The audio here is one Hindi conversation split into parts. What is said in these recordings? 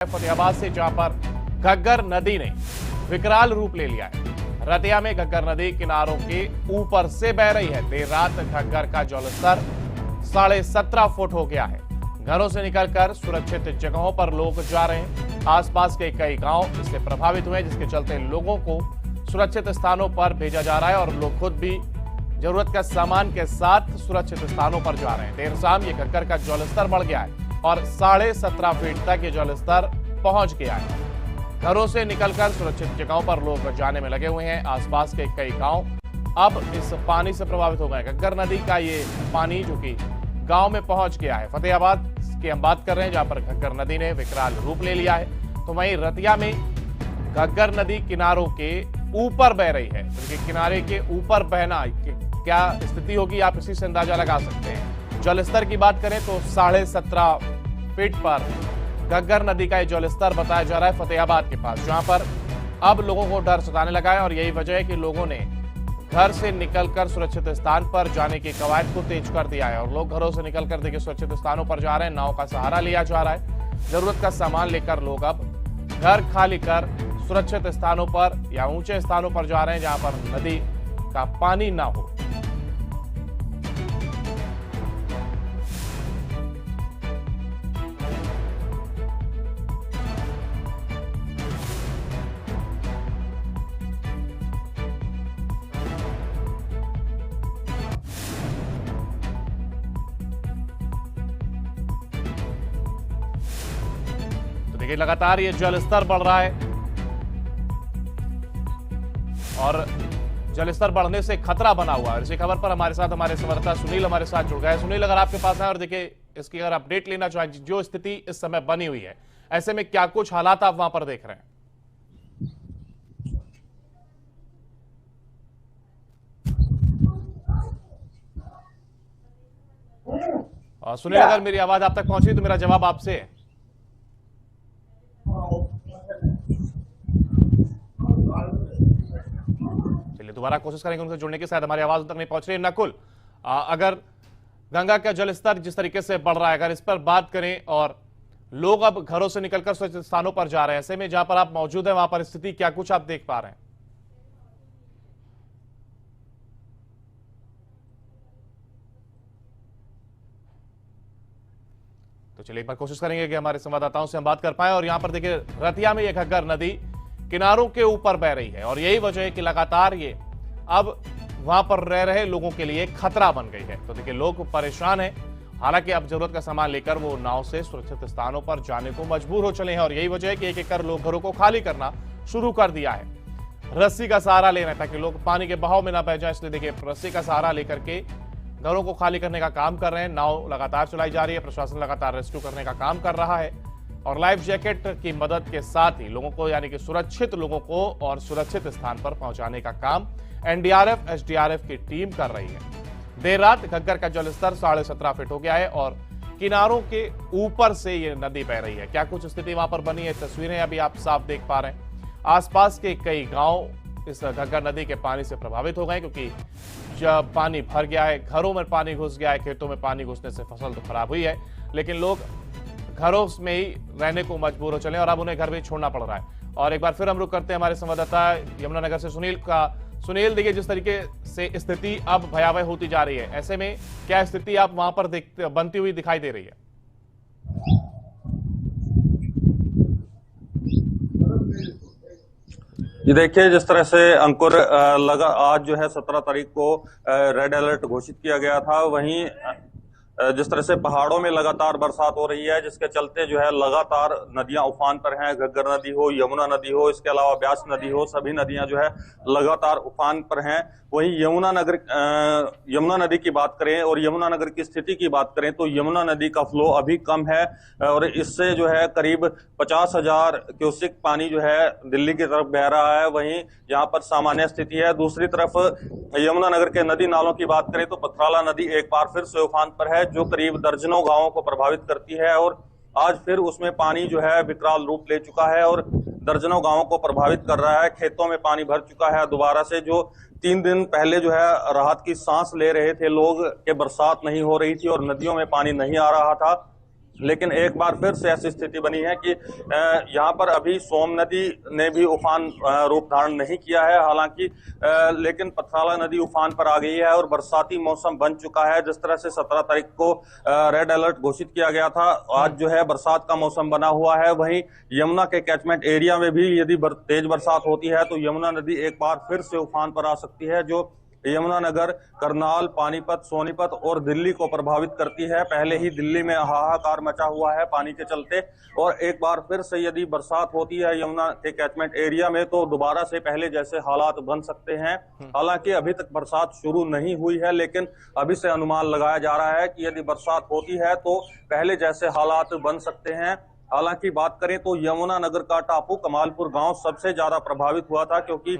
फतेहाबाद से, जहां पर घग्गर नदी ने विकराल रूप ले लिया है। रतिया में घग्गर नदी किनारों के ऊपर से बह रही है। देर रात घग्गर का जलस्तर 17.5 फुट हो गया है। घरों से निकलकर सुरक्षित जगहों पर लोग जा रहे हैं। आसपास के कई गांव इससे प्रभावित हुए, जिसके चलते लोगों को सुरक्षित स्थानों पर भेजा जा रहा है और लोग खुद भी जरूरत का सामान के साथ सुरक्षित स्थानों पर जा रहे हैं। देर शाम ये घग्गर का जलस्तर बढ़ गया है और 17.5 फीट तक ये जलस्तर पहुंच गया है। घरों से निकलकर सुरक्षित जगहों पर लोग जाने में लगे हुए हैं। आसपास के कई गांव अब इस पानी से प्रभावित हो गए। घग्गर नदी का ये पानी जो कि गांव में पहुंच गया है। फतेहाबाद की हम बात कर रहे हैं, जहां पर घग्गर नदी ने विकराल रूप ले लिया है। तो वहीं रतिया में घग्गर नदी किनारों के ऊपर बह रही है। तो किनारे के ऊपर बहना क्या स्थिति होगी, आप इसी से अंदाजा लगा सकते हैं। जलस्तर की बात करें तो 17.5 फीट पर घग्गर नदी का जलस्तर बताया जा रहा है फतेहाबाद के पास, जहां पर अब लोगों को डर सताने लगा है और यही वजह है कि लोगों ने घर से निकलकर सुरक्षित स्थान पर जाने की कवायद को तेज कर दिया है और लोग घरों से निकलकर देखिए सुरक्षित स्थानों पर जा रहे हैं। नाव का सहारा लिया जा रहा है। जरूरत का सामान लेकर लोग अब घर खाली कर सुरक्षित स्थानों पर या ऊंचे स्थानों पर जा रहे हैं, जहां पर नदी का पानी ना हो। देखिए लगातार ये जलस्तर बढ़ रहा है और जलस्तर बढ़ने से खतरा बना हुआ है। इसी खबर पर हमारे साथ हमारे संवाददाता सुनील हमारे साथ जुड़ गए। सुनील, अगर आपके पास है और देखिए इसकी अगर अपडेट लेना चाहें, जो स्थिति इस समय बनी हुई है, ऐसे में क्या कुछ हालात आप वहां पर देख रहे हैं? और सुनील, अगर मेरी आवाज आप तक पहुंची तो मेरा जवाब आपसे है। चलिए दोबारा कोशिश करेंगे उनसे जुड़ने की, शायद हमारी आवाज तक नहीं पहुंच रही है। नकुल, अगर गंगा का जलस्तर जिस तरीके से बढ़ रहा है, अगर इस पर बात करें और लोग अब घरों से निकलकर सुरक्षित स्थानों पर जा रहे हैं, ऐसे में जहां पर आप मौजूद हैं वहां पर स्थिति क्या कुछ आप देख पा रहे हैं? तो चलिए एक बार कोशिश करेंगे कि हमारे संवाददाताओं से हम बात कर पाए। और यहां पर देखिए रतिया में ये घग्गर नदी किनारों के ऊपर बह रही है और यही वजह है कि लगातार ये अब वहां पर रह रहे लोगों के लिए खतरा बन गई है। तो देखिए लोग परेशान हैं। हालांकि अब जरूरत का सामान लेकर वो नाव से सुरक्षित स्थानों पर जाने को मजबूर हो चले हैं और यही वजह है कि एक एक कर लोग घरों को खाली करना शुरू कर दिया है। रस्सी का सहारा ले रहे हैं ताकि लोग पानी के बहाव में ना बह जाए, इसलिए देखिए रस्सी का सहारा लेकर के घरों को खाली करने का काम कर रहे हैं। नाव लगातार चलाई जा रही है, प्रशासन लगातार रेस्क्यू करने का काम कर रहा है और लाइफ जैकेट की मदद के साथ ही लोगों को यानी कि सुरक्षित लोगों को और सुरक्षित स्थान पर पहुंचाने का काम एनडीआरएफ एसडीआरएफ की टीम कर रही है। देर रात घग्गर का जलस्तर 17.5 फीट हो गया है और किनारों के ऊपर से ये नदी बह रही है। क्या कुछ स्थिति वहां पर बनी है, तस्वीरें अभी आप साफ देख पा रहे हैं। आसपास के कई गांव इस घग्गर नदी के पानी से प्रभावित हो गए, क्योंकि जब पानी भर गया है, घरों में पानी घुस गया है, खेतों में पानी घुसने से फसल तो खराब हुई है, लेकिन लोग घरों में ही रहने को मजबूर हो चले और अब उन्हें घर भी छोड़ना पड़ रहा है। और एक बार फिर हम रुक करते हैं हमारे संवाददाता यमुनानगर से सुनील का। सुनील, देखिए जिस तरीके से स्थिति अब भयावह होती जा रही है, ऐसे में क्या स्थिति आप वहां पर बनती हुई दिखाई दे रही है? ये देखिए जिस तरह से अंकुर लगा आज जो है 17 तारीख को रेड अलर्ट घोषित किया गया था, वहीं जिस तरह से पहाड़ों में लगातार बरसात हो रही है, जिसके चलते जो है लगातार नदियां उफान पर हैं। घग्गर नदी हो, यमुना नदी हो, इसके अलावा ब्यास नदी हो, सभी नदियां जो है लगातार उफान पर हैं। वहीं यमुना नदी की बात करें और यमुना नगर की स्थिति की बात करें तो यमुना नदी का फ्लो अभी कम है और इससे जो है करीब 50,000 क्यूसेक पानी जो है दिल्ली की तरफ बह रहा है। वहीं यहाँ पर सामान्य स्थिति है। दूसरी तरफ यमुना नगर के नदी नालों की बात करें तो पथराला नदी एक बार फिर से उफान पर है, जो करीब दर्जनों गांवों को प्रभावित करती है और आज फिर उसमें पानी जो है विकराल रूप ले चुका है और दर्जनों गांवों को प्रभावित कर रहा है। खेतों में पानी भर चुका है दोबारा से। जो 3 दिन पहले जो है राहत की सांस ले रहे थे लोग कि बरसात नहीं हो रही थी और नदियों में पानी नहीं आ रहा था, लेकिन एक बार फिर से ऐसी स्थिति बनी है कि यहाँ पर अभी सोम नदी ने भी उफान रूप धारण नहीं किया है, हालांकि लेकिन पथराला नदी उफान पर आ गई है और बरसाती मौसम बन चुका है। जिस तरह से 17 तारीख को रेड अलर्ट घोषित किया गया था, आज जो है बरसात का मौसम बना हुआ है। वहीं यमुना के कैचमेंट एरिया में भी यदि तेज बरसात होती है तो यमुना नदी एक बार फिर से उफान पर आ सकती है, जो यमुनानगर, करनाल, पानीपत, सोनीपत और दिल्ली को प्रभावित करती है। पहले ही दिल्ली में हाहाकार मचा हुआ है पानी के चलते, और एक बार फिर से यदि बरसात होती है यमुना के कैचमेंट एरिया में तो दोबारा से पहले जैसे हालात बन सकते हैं। हालांकि अभी तक बरसात शुरू नहीं हुई है, लेकिन अभी से अनुमान लगाया जा रहा है कि यदि बरसात होती है तो पहले जैसे हालात बन सकते हैं। हालांकि बात करें तो यमुनानगर का टापू कमालपुर गांव सबसे ज्यादा प्रभावित हुआ था, क्योंकि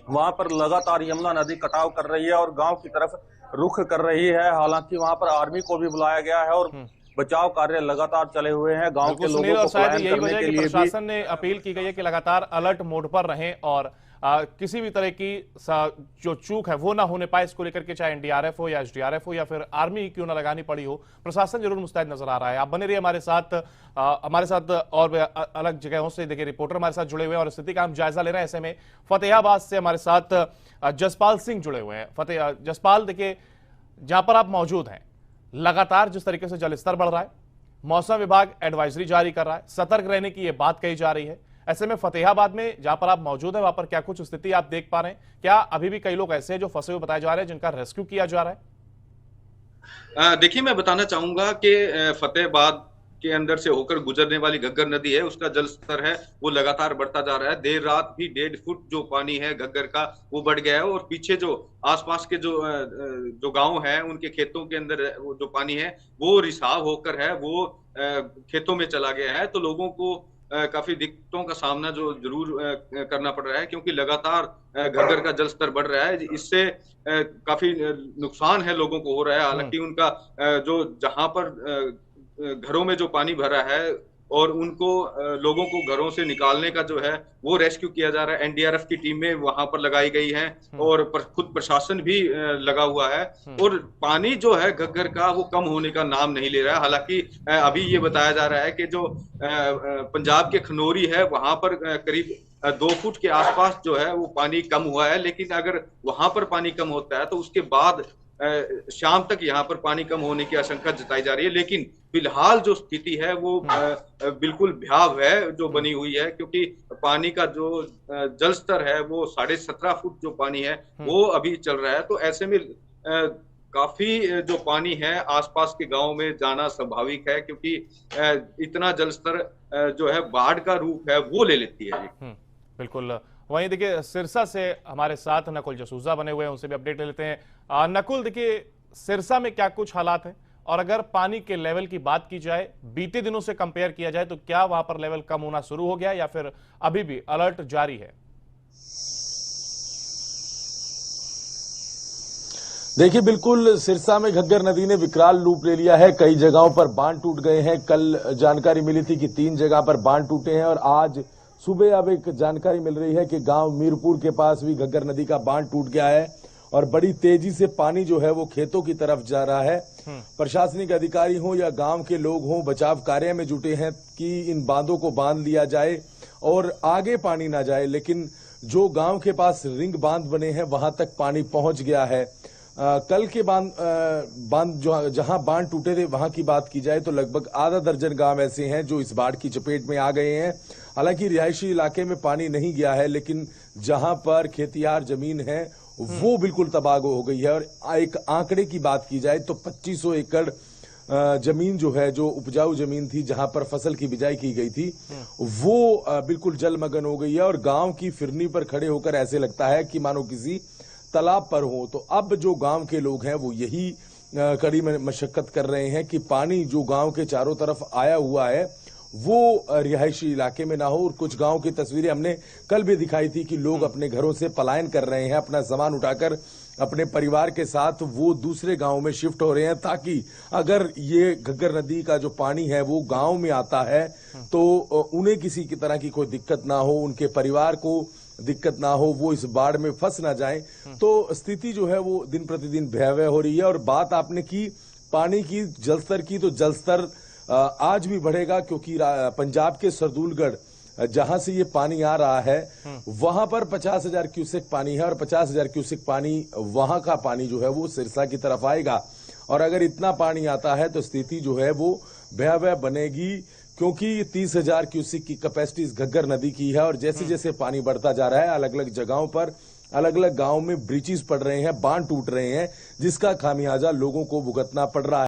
वहां पर लगातार यमुना नदी कटाव कर रही है और गांव की तरफ रुख कर रही है। हालांकि वहां पर आर्मी को भी बुलाया गया है और बचाव कार्य लगातार चले हुए हैं। गांव के लोगों को शायद यही वजह है कि प्रशासन ने अपील की गई है कि लगातार अलर्ट मोड पर रहें और किसी भी तरह की जो चूक है वो ना होने पाए। इसको लेकर के चाहे एनडीआरएफ हो या एसडीआरएफ हो या फिर आर्मी क्यों ना लगानी पड़ी हो, प्रशासन जरूर मुस्तैद नजर आ रहा है। आप बने रहिए हमारे साथ और अलग जगहों से देखिए रिपोर्टर हमारे साथ जुड़े हुए हैं और स्थिति का हम जायजा ले रहे हैं। ऐसे में फतेहाबाद से हमारे साथ जसपाल सिंह जुड़े हुए हैं। जसपाल, देखिए जहां पर आप मौजूद हैं, लगातार जिस तरीके से जलस्तर बढ़ रहा है, मौसम विभाग एडवाइजरी जारी कर रहा है, सतर्क रहने की यह बात कही जा रही है। ऐसे में फतेहाबाद में जहां पर आप मौजूद हैं वहां पर क्या कुछ स्थिति आप देख पा रहे हैं? क्या अभी भी कई लोग ऐसे हैं जो फंसे हुए बताए जा रहे हैं जिनका रेस्क्यू किया जा रहा है? देखिए, मैं बताना चाहूंगा कि फतेहाबाद के अंदर से होकर गुजरने वाली घग्गर नदी है, उसका जल स्तर है वो लगातार बढ़ता जा रहा है। देर रात भी 1.5 फुट जो पानी है घग्गर का वो बढ़ गया है और पीछे जो आसपास के जो गांव है उनके खेतों के अंदर जो पानी है वो रिसाव होकर है वो खेतों में चला गया है। तो लोगों को काफी दिक्कतों का सामना जो जरूर करना पड़ रहा है, क्योंकि लगातार घग्गर का जल स्तर बढ़ रहा है। इससे काफी नुकसान है लोगों को हो रहा है। हालांकि उनका जो जहां पर घरों में जो पानी भरा है और उनको लोगों को घरों से निकालने का जो है वो रेस्क्यू किया जा रहा है। एनडीआरएफ की टीमें वहां पर लगाई गई हैं और खुद प्रशासन भी लगा हुआ है। और पानी जो है घग्गर का वो कम होने का नाम नहीं ले रहा है। हालांकि अभी ये बताया जा रहा है कि जो पंजाब के खनौरी है वहां पर करीब 2 फुट के आसपास जो है वो पानी कम हुआ है, लेकिन अगर वहां पर पानी कम होता है तो उसके बाद शाम तक यहाँ पर पानी कम होने की आशंका जताई जा रही है। लेकिन फिलहाल जो स्थिति है वो बिल्कुल भयावह है जो बनी हुई है, क्योंकि पानी का जो जल स्तर है वो 17.5 फुट जो पानी है वो अभी चल रहा है। तो ऐसे में काफी जो पानी है आसपास के गांव में जाना स्वाभाविक है, क्योंकि इतना जल स्तर जो है बाढ़ का रूप है वो ले लेती है। बिल्कुल। वहीं देखिए सिरसा से हमारे साथ नकुल जसूजा बने हुए हैं, उनसे भी अपडेट ले लेते हैं। नकुल, देखिए सिरसा में क्या कुछ हालात हैं और अगर पानी के लेवल की बात की जाए, बीते दिनों से कंपेयर किया जाए तो क्या वहां पर लेवल कम होना शुरू हो गया या फिर अभी भी अलर्ट जारी है? देखिए, बिल्कुल सिरसा में घग्गर नदी ने विकराल रूप ले लिया है। कई जगहों पर बांध टूट गए हैं। कल जानकारी मिली थी कि 3 जगह पर बांध टूटे हैं और आज सुबह अब एक जानकारी मिल रही है कि गांव मीरपुर के पास भी घग्गर नदी का बांध टूट गया है और बड़ी तेजी से पानी जो है वो खेतों की तरफ जा रहा है। प्रशासनिक अधिकारी हो या गांव के लोग हों, बचाव कार्य में जुटे हैं कि इन बांधों को बांध लिया जाए और आगे पानी ना जाए। लेकिन जो गांव के पास रिंग बांध बने हैं वहां तक पानी पहुंच गया है। कल के बांध जहां बांध टूटे थे वहां की बात की जाए तो लगभग आधा दर्जन गांव ऐसे हैं जो इस बाढ़ की चपेट में आ गए हैं। हालांकि रिहायशी इलाके में पानी नहीं गया है, लेकिन जहां पर खेतियार जमीन है वो बिल्कुल तबाह हो गई है। और एक आंकड़े की बात की जाए तो 2500 एकड़ जमीन जो है, जो उपजाऊ जमीन थी जहां पर फसल की बिजाई की गई थी, वो बिल्कुल जलमग्न हो गई है और गांव की फिरनी पर खड़े होकर ऐसे लगता है कि मानो किसी तालाब पर हो। तो अब जो गांव के लोग हैं वो यही कड़ी मशक्कत कर रहे हैं कि पानी जो गांव के चारों तरफ आया हुआ है वो रिहायशी इलाके में ना हो। और कुछ गांव की तस्वीरें हमने कल भी दिखाई थी कि लोग अपने घरों से पलायन कर रहे हैं, अपना सामान उठाकर अपने परिवार के साथ वो दूसरे गांव में शिफ्ट हो रहे हैं, ताकि अगर ये घग्गर नदी का जो पानी है वो गांव में आता है तो उन्हें किसी की तरह की कोई दिक्कत ना हो, उनके परिवार को दिक्कत ना हो, वो इस बाढ़ में फंस ना जाए। तो स्थिति जो है वो दिन प्रतिदिन भयावह हो रही है। और बात आपने की पानी की, जलस्तर की, तो जलस्तर आज भी बढ़ेगा, क्योंकि पंजाब के सरदूलगढ़ जहां से ये पानी आ रहा है वहां पर 50,000 क्यूसेक पानी है और 50,000 क्यूसेक पानी वहां का पानी जो है वो सिरसा की तरफ आएगा। और अगर इतना पानी आता है तो स्थिति जो है वो भयावह बनेगी, क्योंकि 30,000 क्यूसेक की कैपेसिटी इस घग्गर नदी की है। और जैसे जैसे पानी बढ़ता जा रहा है, अलग अलग जगहों पर, अलग अलग गांवों में ब्रीचेस पड़ रहे हैं, बांध टूट रहे हैं, जिसका खामियाजा लोगों को भुगतना पड़ रहा है।